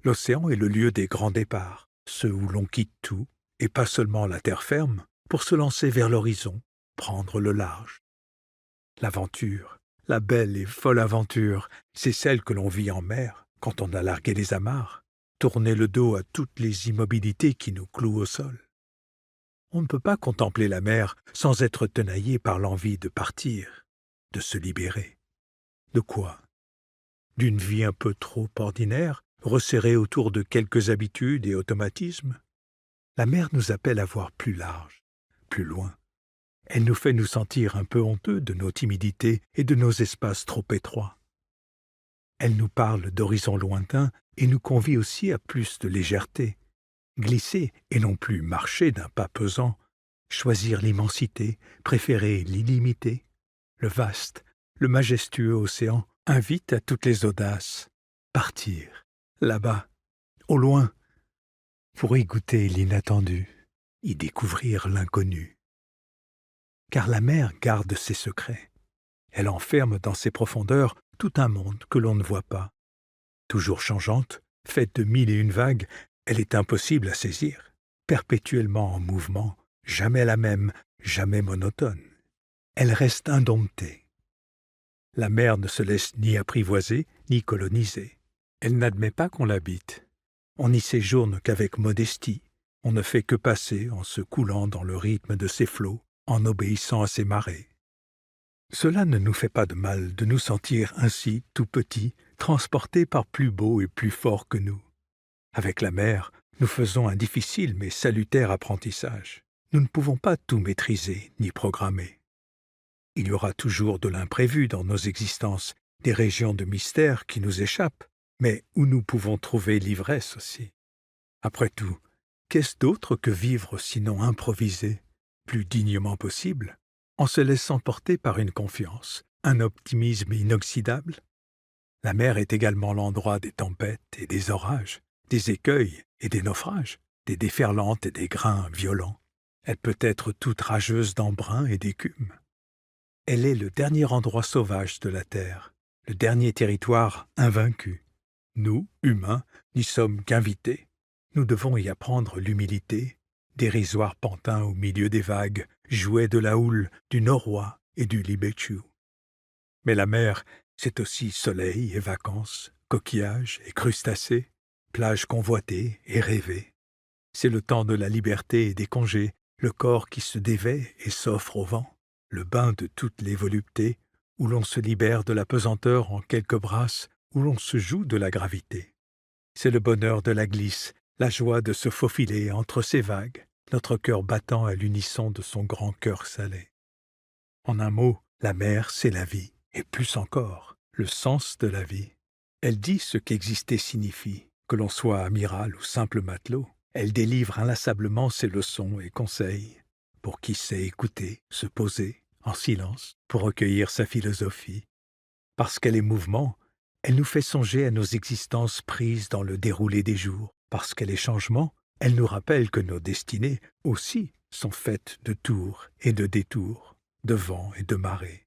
L'océan est le lieu des grands départs, ceux où l'on quitte tout, et pas seulement la terre ferme, pour se lancer vers l'horizon, prendre le large. L'aventure, la belle et folle aventure, c'est celle que l'on vit en mer, quand on a largué les amarres, tourné le dos à toutes les immobilités qui nous clouent au sol. On ne peut pas contempler la mer sans être tenaillé par l'envie de partir, de se libérer. De quoi? D'une vie un peu trop ordinaire, resserrée autour de quelques habitudes et automatismes? La mer nous appelle à voir plus large, plus loin. Elle nous fait nous sentir un peu honteux de nos timidités et de nos espaces trop étroits. Elle nous parle d'horizons lointains et nous convie aussi à plus de légèreté. Glisser et non plus marcher d'un pas pesant, choisir l'immensité, préférer l'illimité. Le vaste, le majestueux océan invite à toutes les audaces. Partir, là-bas, au loin, pour y goûter l'inattendu, y découvrir l'inconnu. Car la mer garde ses secrets. Elle enferme dans ses profondeurs tout un monde que l'on ne voit pas. Toujours changeante, faite de mille et une vagues, elle est impossible à saisir, perpétuellement en mouvement, jamais la même, jamais monotone. Elle reste indomptée. La mer ne se laisse ni apprivoiser, ni coloniser. Elle n'admet pas qu'on l'habite. On n'y séjourne qu'avec modestie. On ne fait que passer en se coulant dans le rythme de ses flots, en obéissant à ses marées. Cela ne nous fait pas de mal de nous sentir ainsi tout petits, transportés par plus beau et plus fort que nous. Avec la mer, nous faisons un difficile mais salutaire apprentissage. Nous ne pouvons pas tout maîtriser ni programmer. Il y aura toujours de l'imprévu dans nos existences, des régions de mystère qui nous échappent, mais où nous pouvons trouver l'ivresse aussi. Après tout, qu'est-ce d'autre que vivre sinon improviser, plus dignement possible, en se laissant porter par une confiance, un optimisme inoxydable? La mer est également l'endroit des tempêtes et des orages, des écueils et des naufrages, des déferlantes et des grains violents. Elle peut être toute rageuse d'embrun et d'écume. Elle est le dernier endroit sauvage de la terre, le dernier territoire invaincu. Nous, humains, n'y sommes qu'invités. Nous devons y apprendre l'humilité, dérisoire pantin au milieu des vagues, jouet de la houle, du noroît et du libéchu. Mais la mer, c'est aussi soleil et vacances, coquillages et crustacés, plage convoitée et rêvée. C'est le temps de la liberté et des congés, le corps qui se dévait et s'offre au vent, le bain de toutes les voluptés, où l'on se libère de la pesanteur en quelques brasses, où l'on se joue de la gravité. C'est le bonheur de la glisse, la joie de se faufiler entre ces vagues, notre cœur battant à l'unisson de son grand cœur salé. En un mot, la mer, c'est la vie, et plus encore, le sens de la vie. Elle dit ce qu'exister signifie, que l'on soit amiral ou simple matelot. Elle délivre inlassablement ses leçons et conseils, pour qui sait écouter, se poser, en silence, pour recueillir sa philosophie. Parce qu'elle est mouvement, elle nous fait songer à nos existences prises dans le déroulé des jours. Parce qu'elle est changement, elle nous rappelle que nos destinées aussi sont faites de tours et de détours, de vents et de marées.